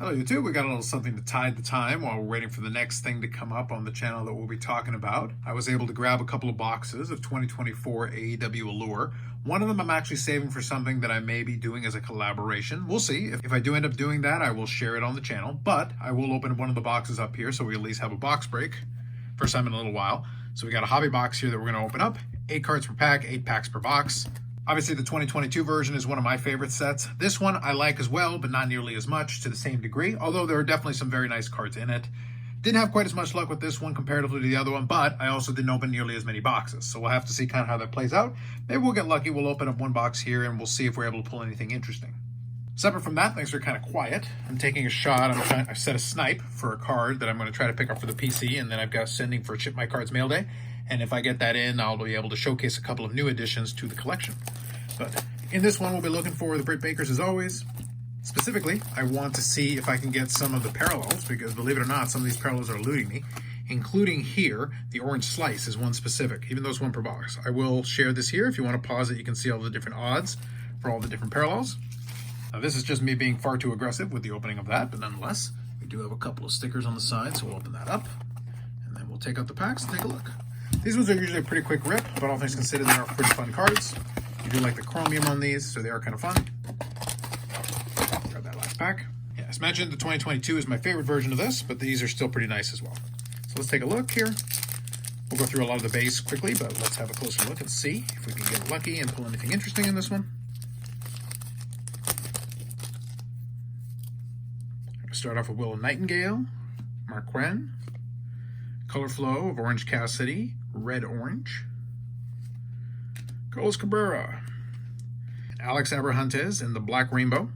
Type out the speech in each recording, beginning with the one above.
Hello YouTube, we got a little something to tide the time while we're waiting for the next thing to come up on the channel that we'll be talking about. I was able to grab a couple of boxes of 2024 AEW Allure. One of them I'm actually saving for something that I may be doing as a collaboration. We'll see. If I do end up doing that, I will share it on the channel, but I will open one of the boxes up here so we at least have a box break. First time in a little while. So we got a hobby box here that we're going to open up. 8 cards per pack, 8 packs per box. Obviously, the 2022 version is one of my favorite sets. This one I like as well, but not nearly as much to the same degree, although there are definitely some very nice cards in it. Didn't have quite as much luck with this one comparatively to the other one, but I also didn't open nearly as many boxes, so we'll have to see kind of how that plays out. Maybe we'll get lucky, we'll open up one box here, and we'll see if we're able to pull anything interesting. Separate from that, things are kind of quiet. I'm taking a shot. I set a snipe for a card that I'm going to try to pick up for the PC, and then I've got sending for Ship My Cards Mail Day. And if I get that in, I'll be able to showcase a couple of new additions to the collection. But in this one, we'll be looking for the Britt Bakers as always. Specifically, I want to see if I can get some of the parallels, because believe it or not, some of these parallels are eluding me, including here, the orange slice is one specific, even though it's one per box. I will share this here. If you want to pause it, you can see all the different odds for all the different parallels. Now, this is just me being far too aggressive with the opening of that, but nonetheless, we do have a couple of stickers on the side, so we'll open that up, and then we'll take out the packs and take a look. These ones are usually a pretty quick rip, but all things considered, they are pretty fun cards. I do like the chromium on these, so they are kind of fun. Grab that last pack. Yeah, as mentioned, the 2022 is my favorite version of this, but these are still pretty nice as well. So let's take a look here. We'll go through a lot of the base quickly, but let's have a closer look and see if we can get lucky and pull anything interesting in this one. I'll start off with Willow Nightingale, Marquen, Color Flow of Orange Cassidy, Red Orange, Carlos Cabrera, Alex Abrahantes in the Black Rainbow,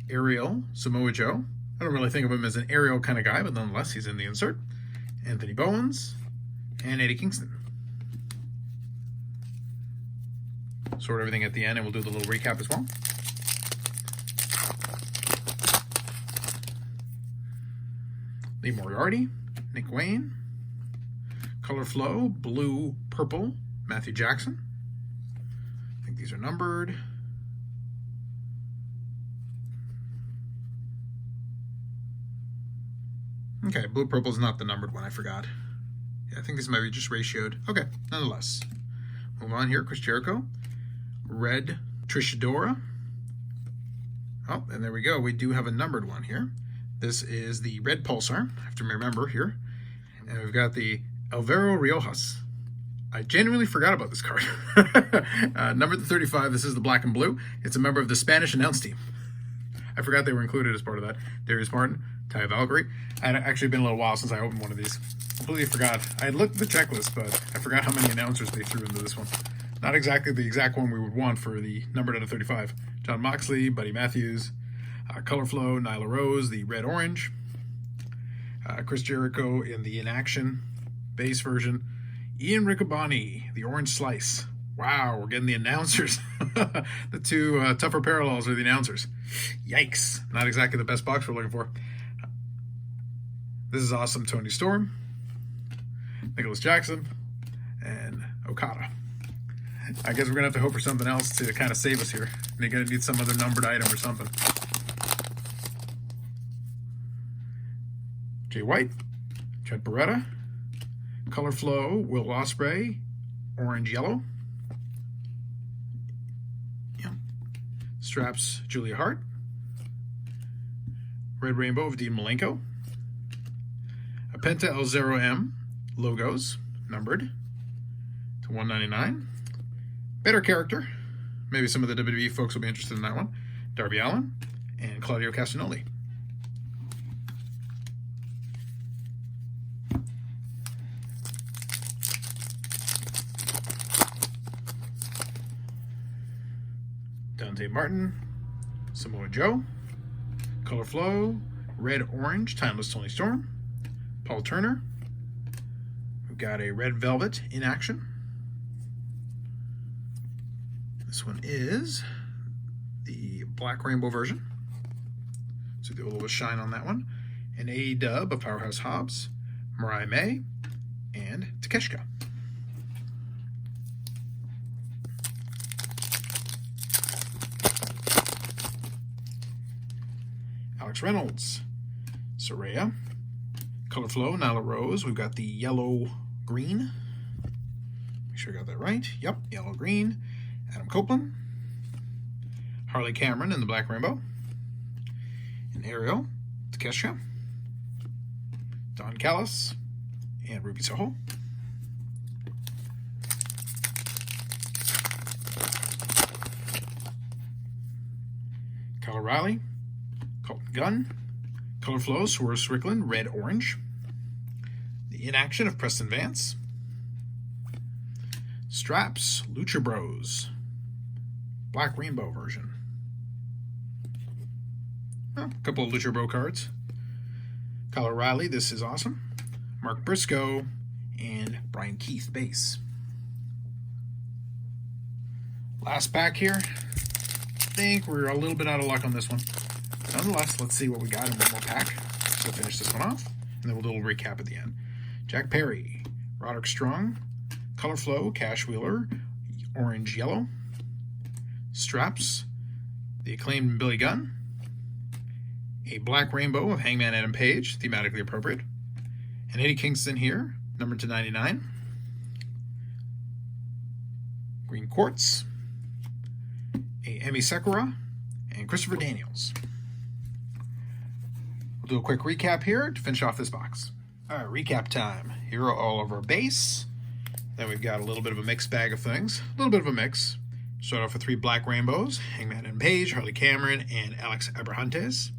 Ariel Samoa Joe. I don't really think of him as an Ariel kind of guy, but nonetheless, he's in the insert. Anthony Bowens, and Eddie Kingston. Sort everything at the end, and we'll do the little recap as well. Lee Moriarty, Nick Wayne, Color Flow, Blue, Purple, Matthew Jackson. I think these are numbered. Okay, Blue Purple is not the numbered one, I forgot. Yeah, I think this might be just ratioed. Okay, nonetheless. Move on here, Chris Jericho. Red Trishadora. Oh, and there we go. We do have a numbered one here. This is the Red Pulsar, I have to remember here. And we've got the Alvaro Riojas. I genuinely forgot about this card. Number 35, this is the Black and Blue. It's a member of the Spanish announce team. I forgot they were included as part of that. Darius Martin, Ty Valkyrie. It had actually been a little while since I opened one of these. Completely forgot. I had looked at the checklist, but I forgot how many announcers they threw into this one. Not exactly the exact one we would want for the numbered out of 35. John Moxley, Buddy Matthews, Color Flow, Nyla Rose, the Red Orange. Chris Jericho in the In Action base version. Ian Riccaboni, the Orange Slice. Wow, we're getting the announcers. The two tougher parallels are the announcers. Yikes. Not exactly the best box we're looking for. This is awesome. Tony Storm, Nicholas Jackson, and Okada. I guess we're going to have to hope for something else to kind of save us here. They're going to need some other numbered item or something. Jay White, Trent Beretta, Color Flow, Will Ospreay, Orange Yellow. Yeah. Straps, Julia Hart. Red Rainbow of Dean Malenko. A Penta L0M logos, numbered to 199. Better character. Maybe some of the WWE folks will be interested in that one. Darby Allin and Claudio Castagnoli. Dante Martin, Samoa Joe, Color Flow, Red Orange, Timeless Tony Storm, Paul Turner. We've got a Red Velvet In Action. This one is the Black Rainbow version. So do a little shine on that one. An A-Dub of Powerhouse Hobbs, Mariah May, and Takeshita. Alex Reynolds, Soraya, Color Flow, Nyla Rose. We've got the yellow-green. Make sure I got that right. Yep, yellow-green. Adam Copeland, Harley Cameron in the Black Rainbow, and Ariel, Takeshka, Don Callis, and Ruby Soho. Kyle O'Reilly, Colton Gunn, Color Flow, Swerve Strickland, Red Orange, the Inaction of Preston Vance, Straps, Lucha Bros, Black Rainbow version. Oh, a couple of Lucha Bro cards. Kyle O'Reilly, this is awesome. Mark Briscoe, and Brian Keith base. Last pack here. I think we're a little bit out of luck on this one. Nonetheless, let's see what we got in one more pack. We'll finish this one off, and then we'll do a little recap at the end. Jack Perry, Roderick Strong, Color Flow, Cash Wheeler, Orange Yellow, Straps, the Acclaimed Billy Gunn, a Black Rainbow of Hangman Adam Page, thematically appropriate, and Eddie Kingston here, numbered to 99, Green Quartz, a Emi Sakura, and Christopher Daniels. We'll do a quick recap here to finish off this box. All right, recap time. Here are all of our base. Then we've got a little bit of a mixed bag of things. A little bit of a mix. Start off with 3 Black Rainbows, Hangman Adam Page, Harley Cameron, and Alex Abrahantes.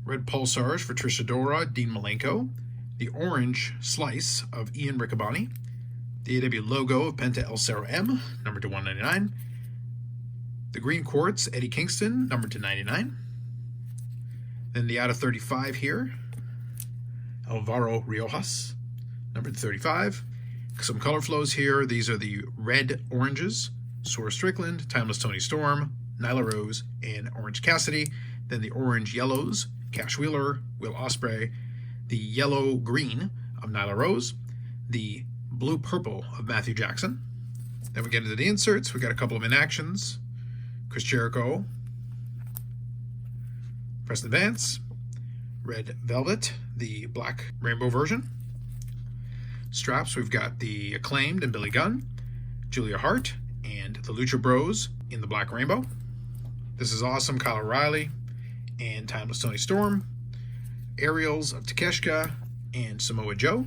Red Pulsars for Trish Adora, Dean Malenko. The Orange Slice of Ian Riccaboni. The AEW logo of Penta El Cerro M, numbered to 199. The Green Quartz, Eddie Kingston, numbered to 99. Then the out of 35 here, Alvaro Riojas, numbered to 35. Some color flows here. These are the red oranges, Sora Strickland, Timeless Tony Storm, Nyla Rose, and Orange Cassidy. Then the orange yellows, Cash Wheeler, Will Ospreay. The yellow green of Nyla Rose. The blue purple of Matthew Jackson. Then we get into the inserts. We got a couple of inactions. Chris Jericho, Preston Vance, Red Velvet, the Black Rainbow version. Straps, we've got the Acclaimed and Billy Gunn, Julia Hart, and the Lucha Bros in the Black Rainbow. This is awesome. Kyle O'Reilly and Timeless Tony Storm, Aerials of Takeshka and Samoa Joe,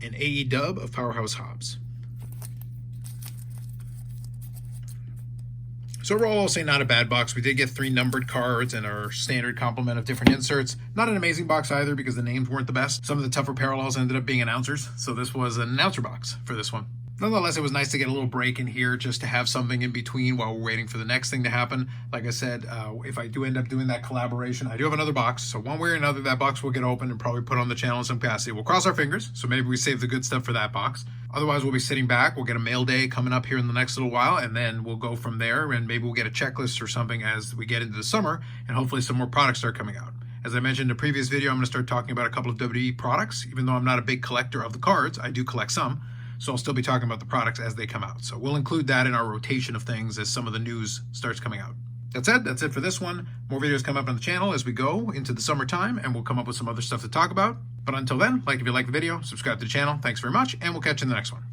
and AE-Dub of Powerhouse Hobbs. So overall, I'll say not a bad box. We did get 3 numbered cards and our standard complement of different inserts. Not an amazing box either because the names weren't the best. Some of the tougher parallels ended up being announcers, so this was an announcer box for this one. Nonetheless, it was nice to get a little break in here just to have something in between while we're waiting for the next thing to happen. Like I said, if I do end up doing that collaboration, I do have another box. So one way or another, that box will get open and probably put on the channel in some capacity. We'll cross our fingers, so maybe we save the good stuff for that box. Otherwise, we'll be sitting back. We'll get a mail day coming up here in the next little while, and then we'll go from there, and maybe we'll get a checklist or something as we get into the summer, and hopefully some more products start coming out. As I mentioned in a previous video, I'm going to start talking about a couple of WWE products. Even though I'm not a big collector of the cards, I do collect some. So I'll still be talking about the products as they come out. So we'll include that in our rotation of things as some of the news starts coming out. That's it for this one. More videos come up on the channel as we go into the summertime, and we'll come up with some other stuff to talk about. But until then, if you like the video, subscribe to the channel. Thanks very much, and we'll catch you in the next one.